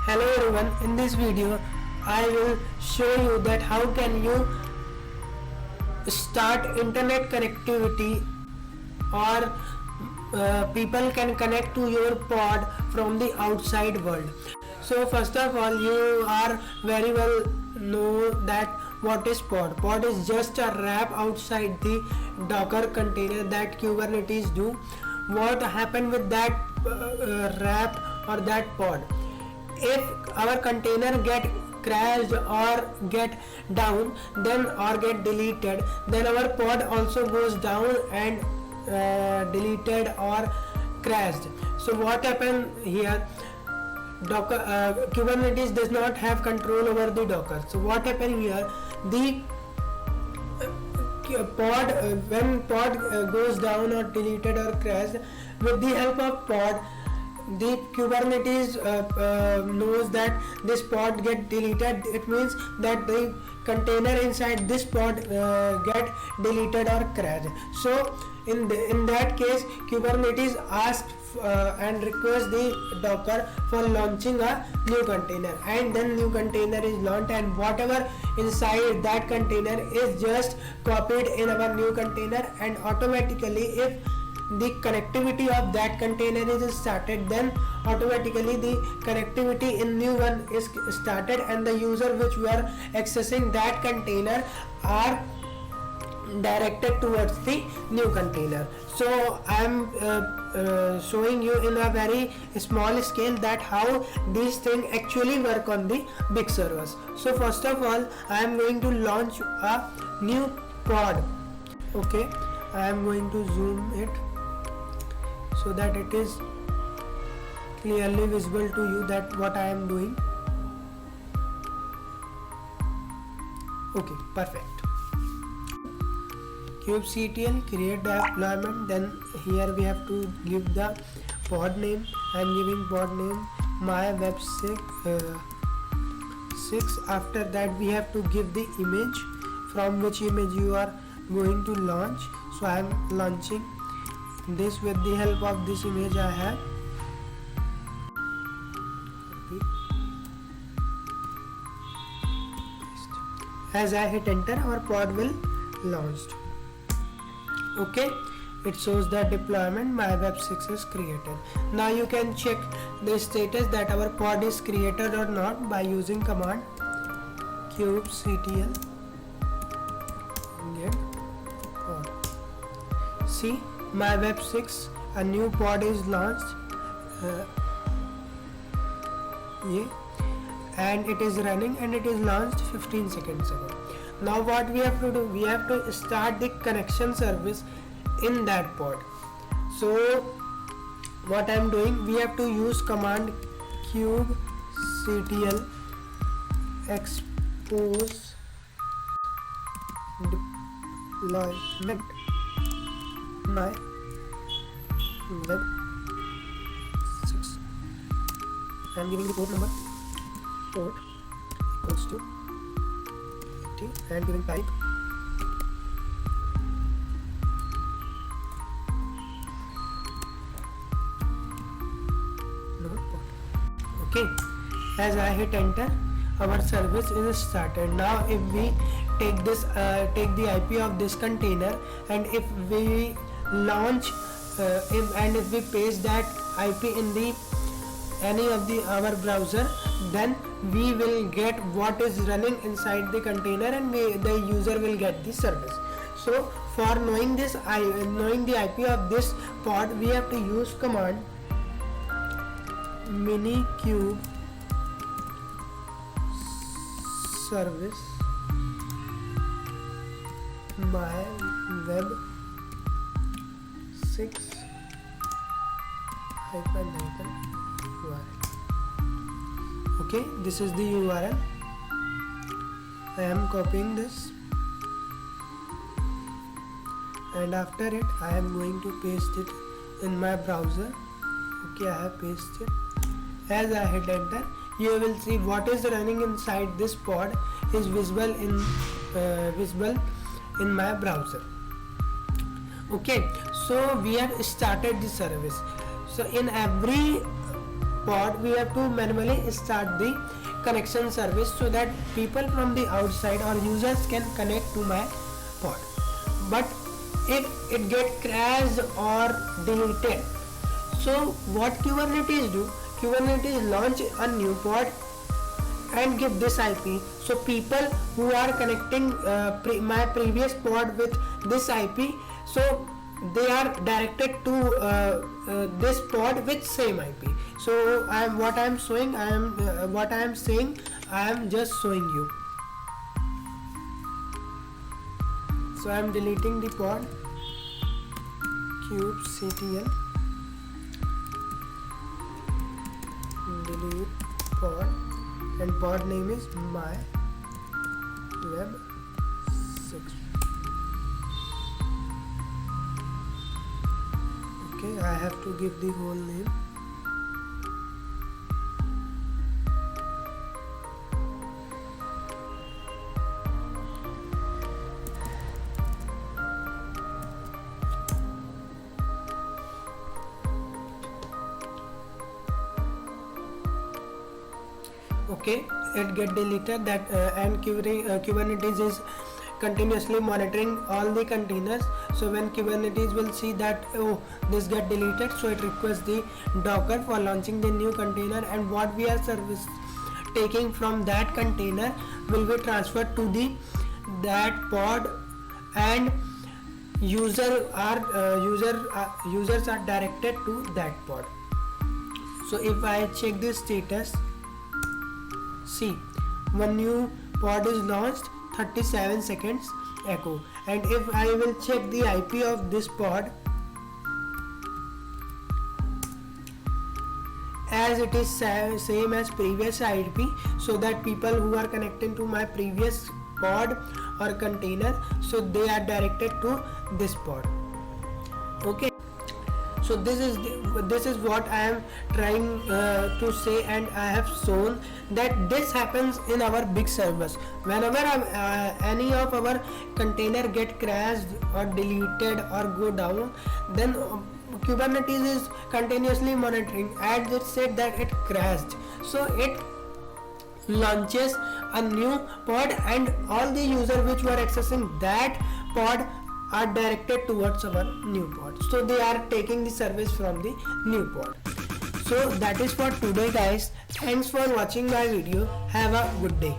Hello everyone, in this video I will show you that how can you start internet connectivity or people can connect to your pod from the outside world. So first of all, you are very well know that what is pod. Pod is just a wrap outside the Docker container that Kubernetes do. What happened with that wrap or that pod? If our container get crashed or get down then or get deleted, then our pod also goes down and deleted or crashed. So what happened here? Docker Kubernetes does not have control over the Docker. So what happened here? The pod when pod goes down or deleted or crashed, with the help of pod, the Kubernetes knows that this pod get deleted. It means that the container inside this pod get deleted or crashed. So in that case, Kubernetes asks and requests the Docker for launching a new container, and then new container is launched, and whatever inside that container is just copied in our new container, and automatically if the connectivity of that container is started, then automatically the connectivity in new one is started, and the user which we are accessing that container are directed towards the new container. So I am showing you in a very small scale that how these things actually work on the big servers. So first of all, I am going to launch a new pod. Okay, I am going to zoom it so that it is clearly visible to you that what I am doing. Okay, perfect. kubectl, create the deployment, then here we have to give the pod name. I am giving pod name my web 6. After that we have to give the image from which image you are going to launch. So I am launching this with the help of this image I have. As I hit enter, our pod will launched. Okay, it shows the deployment my web 6 is created. Now you can check the status that our pod is created or not by using command kubectl get pod. See, my web 6, a new pod is launched and it is running, and it is launched 15 seconds ago. Now what we have to do, we have to start the connection service in that pod. So what I am doing, we have to use command kubectl expose deployment my web 6. I am giving the port number, port equals to 80, and giving type okay. As I hit enter, our service is started. Now if we take this take the IP of this container, and if we launch if we paste that IP in the any of our browser, then we will get what is running inside the container, and the user will get the service. So for knowing this, knowing the IP of this pod, we have to use command minikube service my web 6 URL. Okay, this is the URL. I am copying this, and after it I am going to paste it in my browser. Okay, I have pasted. As I hit enter, you will see what is running inside this pod is visible in my browser. Okay, so we have started the service. So in every pod, we have to manually start the connection service so that people from the outside or users can connect to my pod. But if it get crashed or deleted, so what Kubernetes do? Kubernetes launch a new pod and give this IP. So people who are connecting my previous pod with this IP, so they are directed to this pod with same IP. So what I am saying, I am just showing you. So I am deleting the pod kubectl, delete pod, and pod name is my web 6. Okay, I have to give the whole name. Okay, it get deleted that and Kubernetes is continuously monitoring all the containers. So when Kubernetes will see that, oh, this get deleted, so it requests the Docker for launching the new container, and what we are service taking from that container will be transferred to the that pod, and users are directed to that pod. So if I check this status, see, one new pod is launched, 37 seconds echo. And if I will check the IP of this pod, as it is same as previous IP, so that people who are connecting to my previous pod or container, so they are directed to this pod. Okay, so this is what I am trying to say, and I have shown that this happens in our big servers. Whenever any of our container get crashed or deleted or go down, then Kubernetes is continuously monitoring, and it said that it crashed, so it launches a new pod, and all the users which were accessing that pod are directed towards our new pod, so they are taking the service from the new pod. So that is for today, guys. Thanks for watching my video. Have a good day.